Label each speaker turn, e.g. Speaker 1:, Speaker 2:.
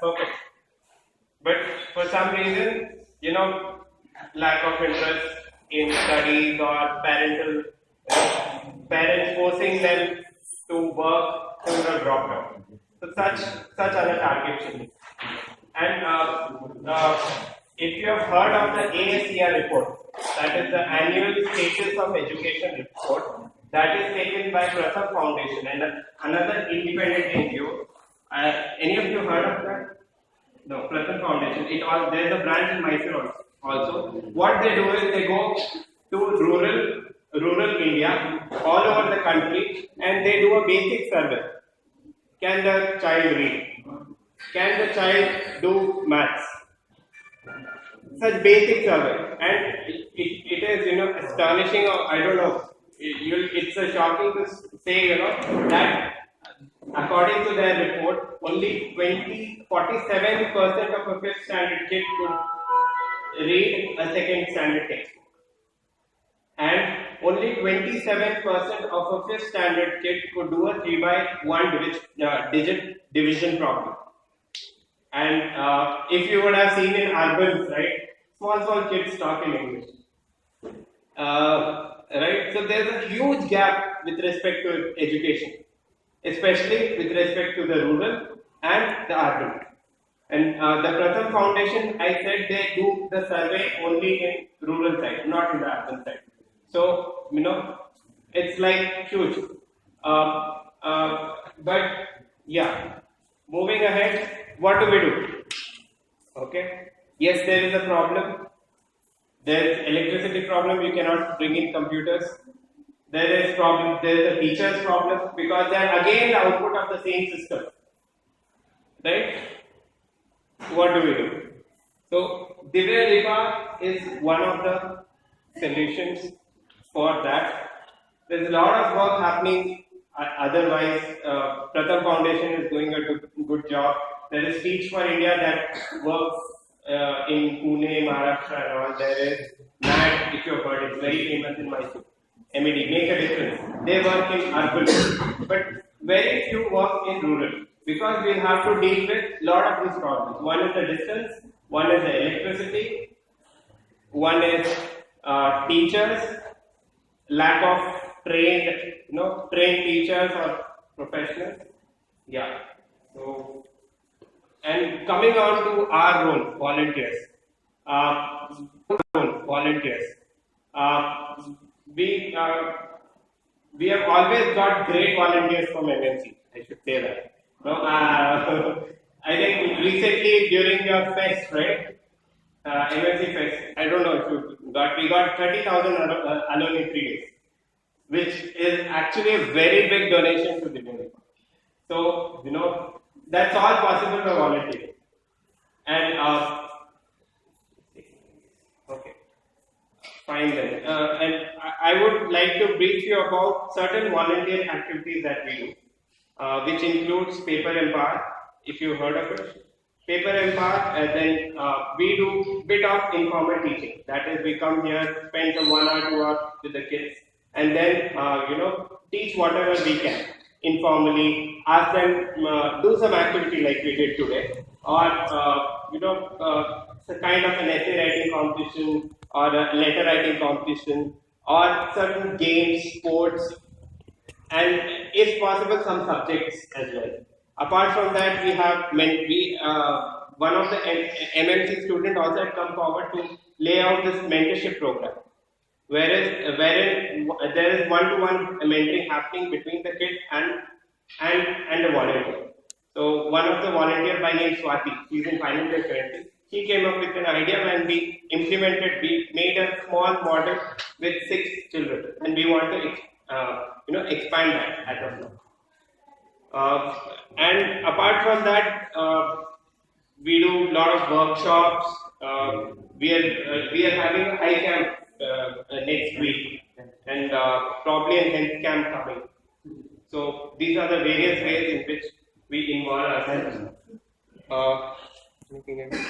Speaker 1: perfect. But for some reason, lack of interest in studies or parents forcing them to work to drop out. So such are the target children. And if you have heard of the ASER report, that is the Annual Status of Education report, that is taken by Pratham Foundation and another independent NGO. Any of you heard of that? No, Pratham Foundation. There's a branch in Mysore also. What they do is they go to rural India, all over the country, and they do a basic survey. Can the child read? Can the child do maths? Such basic survey, and it is astonishing. Or I don't know. It's shocking to say that according to their report, only 47% of a fifth standard kid could read a second standard text, and only 27% of a fifth standard kid could do a 3 by 1 digit division problem. And if you would have seen in urbans, right, small kids talk in English, right? So there's a huge gap with respect to education, especially with respect to the rural and the urban. And the Pratham Foundation, I said they do the survey only in rural side, not in the urban side. So it's like huge. But yeah, moving ahead. What do we do? Okay. Yes, there is a problem. There is electricity problem. You cannot bring in computers. There is problem. There is a teacher's problem because they are again the output of the same system. Right? What do we do? So Divyadeepa is one of the solutions for that. There is a lot of work happening. Otherwise, Pratham Foundation is doing a good job. There is Teach for India that works in Pune, Maharashtra, and all. There is MAD, if you have heard, it's very famous in Mysore. MED, Make a Difference. They work in urban, but very few work in rural because we have to deal with a lot of these problems. One is the distance, one is the electricity, one is teachers, lack of trained teachers or professionals. Yeah. So. And coming on to our role, volunteers. We have always got great volunteers from MNC. I should say that. I think recently during your fest, right? MNC fest. I don't know if you got. We got 30,000 alone in 3 days, which is actually a very big donation to Divyadeepa. So that's all possible by volunteering. And okay, fine then. And I would like to brief you about certain volunteer activities that we do, which includes Paper Empower. If you heard of it, Paper Empower. Then we do bit of informal teaching. That is, we come here, spend some 1 hour, 2 hours with the kids, and then teach whatever we can. Informally, ask them do some activity like we did today, or it's a kind of an essay writing competition or a letter writing competition, or certain games, sports, and if possible, some subjects as well. Apart from that, one of the MMC students also had come forward to lay out this mentorship program. Wherein there is one-to-one mentoring happening between the kid and the volunteer. So one of the volunteer by name Swati, she's in final year currently. She came up with an idea and we implemented. We made a small model with 6 children, and we want to expand that at the floor. And apart from that, we do a lot of workshops. We are having a high camp next week, and probably a health camp coming. So these are the various ways in which we involve ourselves. Anything else?